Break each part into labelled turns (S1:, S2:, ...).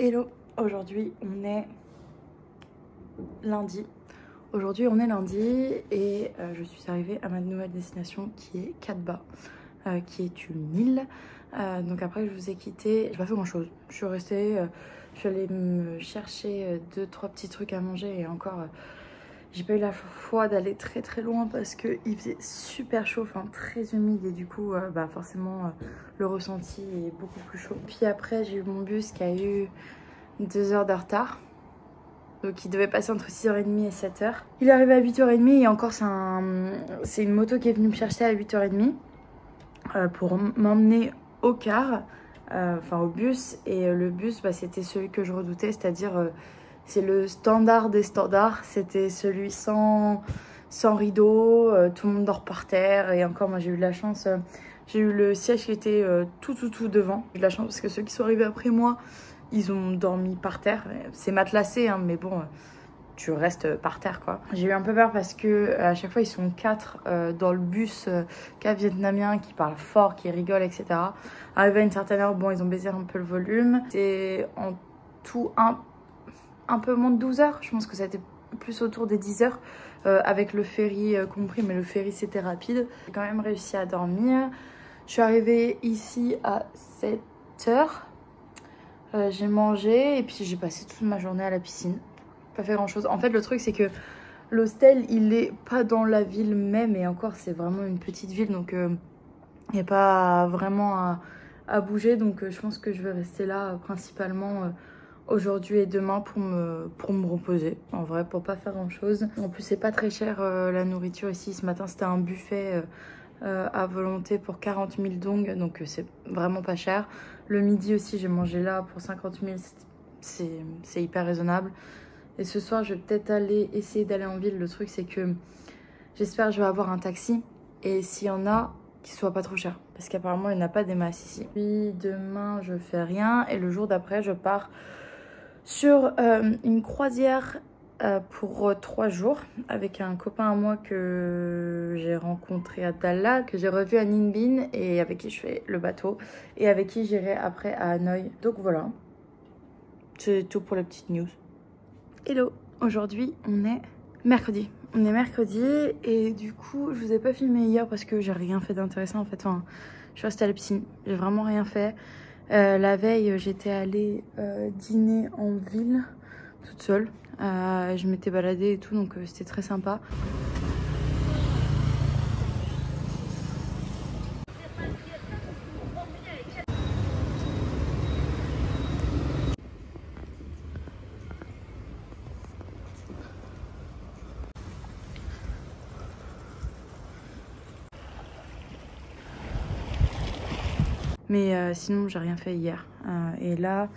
S1: Hello, aujourd'hui on est lundi. Et je suis arrivée à ma nouvelle destination qui est Katba, qui est une île. Donc après je vous ai quitté, j'ai pas fait grand chose. Je suis restée, je suis allée me chercher 2-3 petits trucs à manger et encore j'ai pas eu la foi d'aller très loin parce qu'il faisait super chaud, enfin très humide et du coup forcément le ressenti est beaucoup plus chaud. Puis après j'ai eu mon bus qui a eu 2 heures de retard. Donc il devait passer entre 6h30 et 7h. Il est arrivé à 8h30 et encore c'est une moto qui est venue me chercher à 8h30 pour m'emmener au car, au bus. Et le bus c'était celui que je redoutais, c'est-à-dire c'est le standard des standards. C'était celui sans rideau, tout le monde dort par terre. Et encore moi j'ai eu de la chance, j'ai eu le siège qui était tout devant. J'ai eu de la chance parce que ceux qui sont arrivés après moi, ils ont dormi par terre. C'est matelassé, hein, mais bon, tu restes par terre, quoi. J'ai eu un peu peur parce que à chaque fois, ils sont 4 dans le bus, 4 Vietnamiens qui parlent fort, qui rigolent, etc. Arrivé à une certaine heure, bon, ils ont baissé un peu le volume. C'est en tout un peu moins de 12 heures. Je pense que ça a été plus autour des 10 heures, avec le ferry compris, mais le ferry, c'était rapide. J'ai quand même réussi à dormir. Je suis arrivée ici à 7 heures. J'ai mangé et puis j'ai passé toute ma journée à la piscine. Pas fait grand chose. En fait le truc c'est que l'hostel il est pas dans la ville même et encore c'est vraiment une petite ville donc il n'y a pas vraiment à bouger. Donc je pense que je vais rester là principalement aujourd'hui et demain pour me reposer. En vrai pour pas faire grand chose. En plus c'est pas très cher la nourriture ici. Ce matin c'était un buffet à volonté pour 40 000 dong, donc c'est vraiment pas cher. Le midi aussi j'ai mangé là pour 50 000, c'est hyper raisonnable. Et ce soir je vais peut-être essayer d'aller en ville. Le truc c'est que j'espère que je vais avoir un taxi et s'il y en a, qu'il soit pas trop cher parce qu'apparemment il n'y en a pas des masses ici. Puis demain je fais rien et le jour d'après je pars sur une croisière pour 3 jours avec un copain à moi que j'ai rencontré à Dalat, que j'ai revu à Ninh Binh et avec qui je fais le bateau et avec qui j'irai après à Hanoï. Donc voilà, c'est tout pour la petite news. Hello, aujourd'hui on est mercredi. Et du coup je vous ai pas filmé hier parce que j'ai rien fait d'intéressant en fait. Enfin, je suis restée à la piscine, j'ai vraiment rien fait. La veille j'étais allée dîner en ville toute seule. Je m'étais baladée et tout donc c'était très sympa. Mais sinon j'ai rien fait hier et là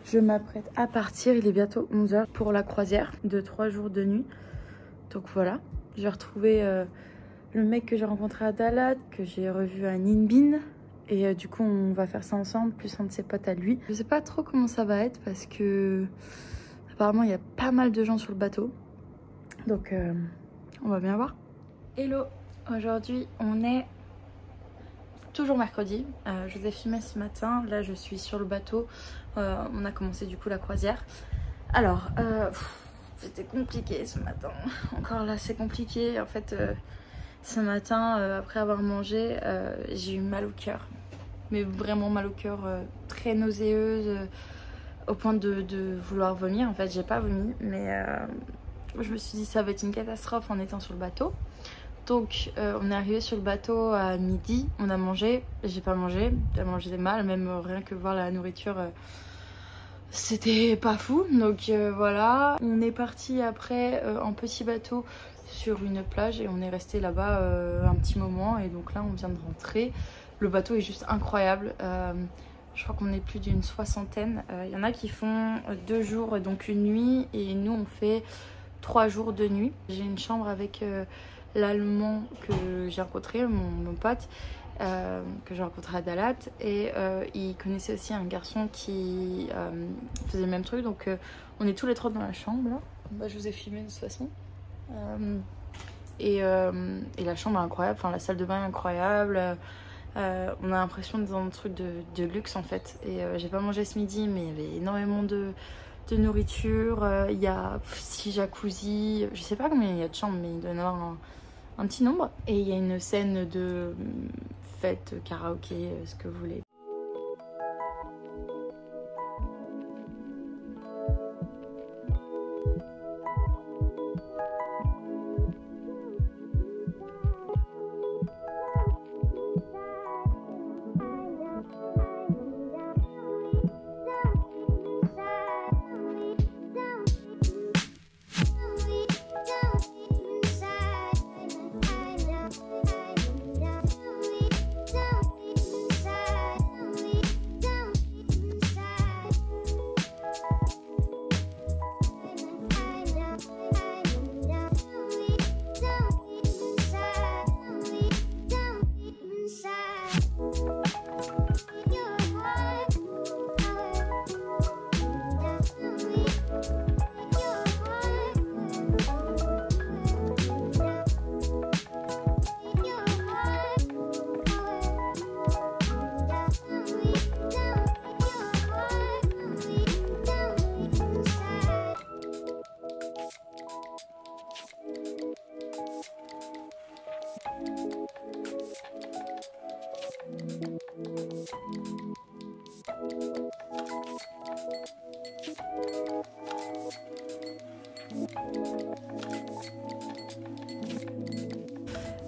S1: je m'apprête à partir. Il est bientôt 11 h pour la croisière de 3 jours de nuit. Donc voilà, j'ai retrouvé le mec que j'ai rencontré à Dalat, que j'ai revu à Ninh Binh. Et du coup on va faire ça ensemble, plus un de ses potes à lui. Je sais pas trop comment ça va être parce que apparemment il y a pas mal de gens sur le bateau. Donc on va bien voir. Hello, aujourd'hui on est toujours mercredi. Je vous ai filmé ce matin. Là je suis sur le bateau. On a commencé du coup la croisière. Alors c'était compliqué ce matin. Encore là c'est compliqué. En fait ce matin après avoir mangé j'ai eu mal au cœur. Mais vraiment mal au cœur, très nauséeuse, au point de vouloir vomir. En fait j'ai pas vomi mais je me suis dit ça va être une catastrophe en étant sur le bateau. Donc on est arrivé sur le bateau à midi, on a mangé, j'ai pas mangé, j'ai mangé mal, même rien que voir la nourriture, c'était pas fou. Donc voilà, on est parti après en petit bateau sur une plage et on est resté là-bas un petit moment et donc là on vient de rentrer. Le bateau est juste incroyable, je crois qu'on est plus d'une 60aine, il y en a qui font 2 jours et donc une nuit et nous on fait 3 jours de nuit. J'ai une chambre avec l'allemand que j'ai rencontré, mon pote que j'ai rencontré à Dalat et il connaissait aussi un garçon qui faisait le même truc. Donc on est tous les 3 dans la chambre là. Bah, je vous ai filmé de toute façon et la chambre est incroyable, enfin la salle de bain est incroyable, On a l'impression d'être dans un truc de luxe en fait. Et j'ai pas mangé ce midi, mais il y avait énormément de nourriture. Il y a 6 jacuzzi, je sais pas combien il y a de chambres, mais il doit y en avoir un petit nombre. Et il y a une scène de fête, karaoké, ce que vous voulez.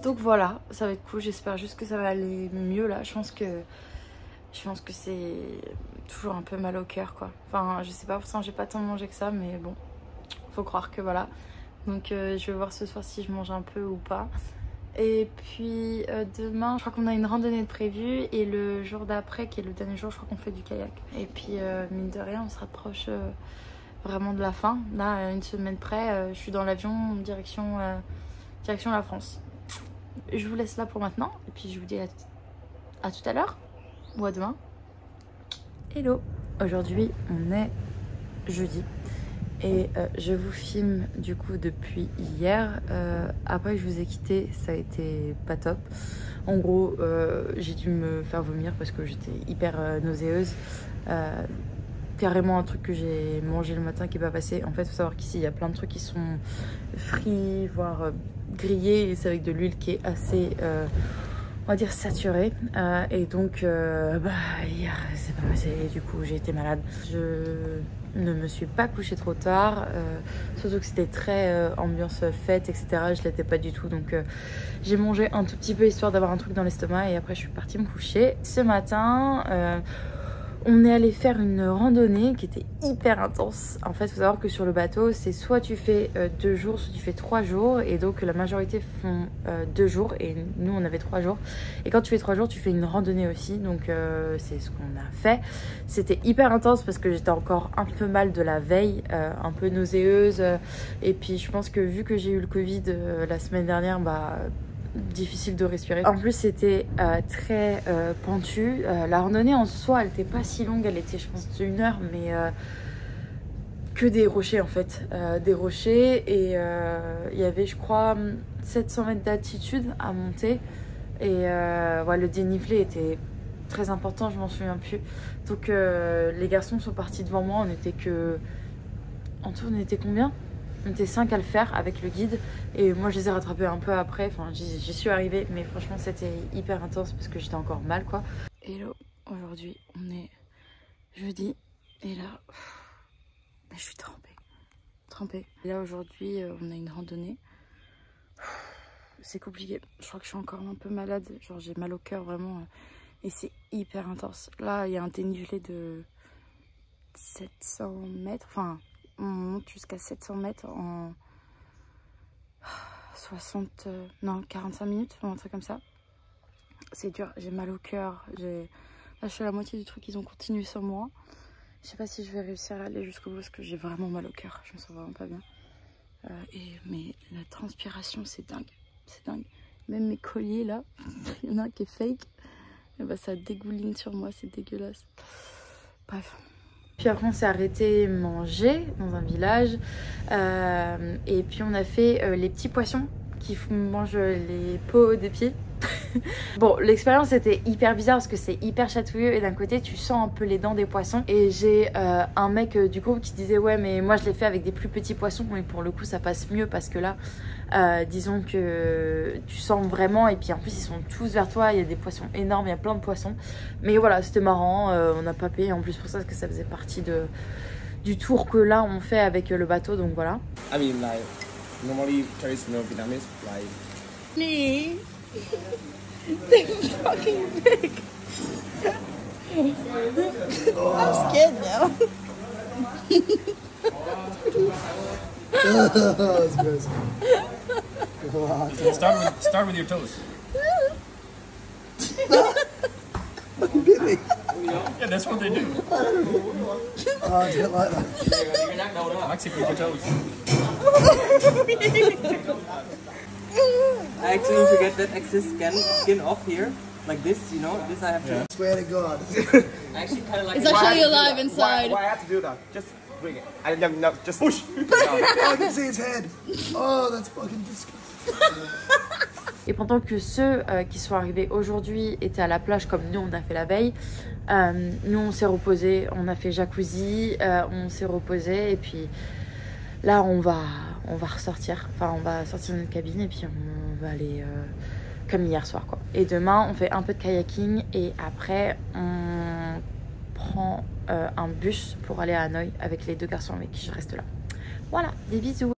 S1: Donc voilà, ça va être cool, j'espère juste que ça va aller mieux là. Je pense que c'est toujours un peu mal au cœur quoi. Enfin je sais pas, pourtant j'ai pas tant mangé que ça, mais bon, faut croire que voilà. Donc je vais voir ce soir si je mange un peu ou pas. Et puis demain, je crois qu'on a une randonnée de prévue, et le jour d'après, qui est le dernier jour, je crois qu'on fait du kayak. Et puis mine de rien, on se rapproche vraiment de la fin. Là, une semaine près, je suis dans l'avion direction la France. Je vous laisse là pour maintenant, et puis je vous dis à tout à l'heure, ou à demain. Hello! Aujourd'hui, on est jeudi. Et je vous filme du coup depuis hier. Après que je vous ai quitté, ça a été pas top. En gros, j'ai dû me faire vomir parce que j'étais hyper nauséeuse. Carrément un truc que j'ai mangé le matin qui n'est pas passé. En fait, il faut savoir qu'ici, il y a plein de trucs qui sont frits, voire grillés. Et c'est avec de l'huile qui est assez, on va dire, saturée. Et donc, hier, c'est pas passé. Du coup, j'ai été malade. Je ne me suis pas couchée trop tard, surtout que c'était très ambiance fête, etc. Je l'étais pas du tout, donc j'ai mangé un tout petit peu histoire d'avoir un truc dans l'estomac, et après je suis partie me coucher. Ce matin, on est allé faire une randonnée qui était hyper intense. En fait, il faut savoir que sur le bateau, c'est soit tu fais 2 jours, soit tu fais 3 jours. Et donc, la majorité font 2 jours. Et nous, on avait 3 jours. Et quand tu fais 3 jours, tu fais une randonnée aussi. Donc, c'est ce qu'on a fait. C'était hyper intense parce que j'étais encore un peu mal de la veille, un peu nauséeuse. Et puis, je pense que vu que j'ai eu le Covid la semaine dernière, difficile de respirer. En plus c'était très pentu. La randonnée en soi elle était pas si longue, elle était je pense d'1 heure, mais que des rochers en fait, des rochers, et il y avait je crois 700 mètres d'altitude à monter, et ouais, le dénivelé était très important, je m'en souviens plus. Donc les garçons sont partis devant moi, on était que en tout, on était combien? On était 5 à le faire avec le guide, et moi je les ai rattrapés un peu après, enfin j'y suis arrivée, mais franchement c'était hyper intense parce que j'étais encore mal quoi. Hello, aujourd'hui on est jeudi, et là je suis trempée. Et là aujourd'hui on a une randonnée, c'est compliqué, je crois que je suis encore un peu malade, genre j'ai mal au cœur vraiment, et c'est hyper intense. Là il y a un dénivelé de 700 mètres, enfin on monte jusqu'à 700 mètres en 45 minutes, un truc comme ça. C'est dur, j'ai mal au cœur. Là, je suis à la moitié du truc, ils ont continué sur moi. Je sais pas si je vais réussir à aller jusqu'au bout parce que j'ai vraiment mal au cœur. Je me sens vraiment pas bien. Mais la transpiration, c'est dingue. C'est dingue. Même mes colliers là, il y en a un qui est fake. Et ça dégouline sur moi, c'est dégueulasse. Bref. Puis après on s'est arrêté manger dans un village, et puis on a fait les petits poissons qui mangent les peaux des pieds. Bon, l'expérience était hyper bizarre parce que c'est hyper chatouilleux et d'un côté tu sens un peu les dents des poissons. Et j'ai un mec du groupe qui disait ouais mais moi je l'ai fait avec des plus petits poissons, mais pour le coup ça passe mieux parce que là disons que tu sens vraiment, et puis en plus ils sont tous vers toi, il y a des poissons énormes, il y a plein de poissons. Mais voilà, c'était marrant, on n'a pas payé en plus pour ça parce que ça faisait partie du tour que là on fait avec le bateau, donc voilà.
S2: I mean, like, normally traditional Vietnamese, like...
S1: Me? They're fucking big. I'm scared now.
S2: That's gross.
S3: Start with your toes.
S2: Really?
S3: Yeah, that's what they do.
S2: Oh, I don't like that.
S3: Maxi with your toes.
S4: I actually need to get that excess skin off here, like this, you know. This I have to.
S2: I swear to God.
S4: I actually kind of like.
S5: It's actually alive inside.
S2: Why I have to do that? Just bring it. No, just push. I can see its head. Oh, that's fucking disgusting.
S1: Et pendant que ceux qui sont arrivés aujourd'hui étaient à la plage comme nous on a fait la veille, nous on s'est reposé, on a fait jacuzzi, on s'est reposé, et puis là on va ressortir, enfin on va sortir de notre cabine et puis on va aller comme hier soir quoi. Et demain on fait un peu de kayaking et après on prend un bus pour aller à Hanoï avec les 2 garçons avec qui je reste là. Voilà, des bisous.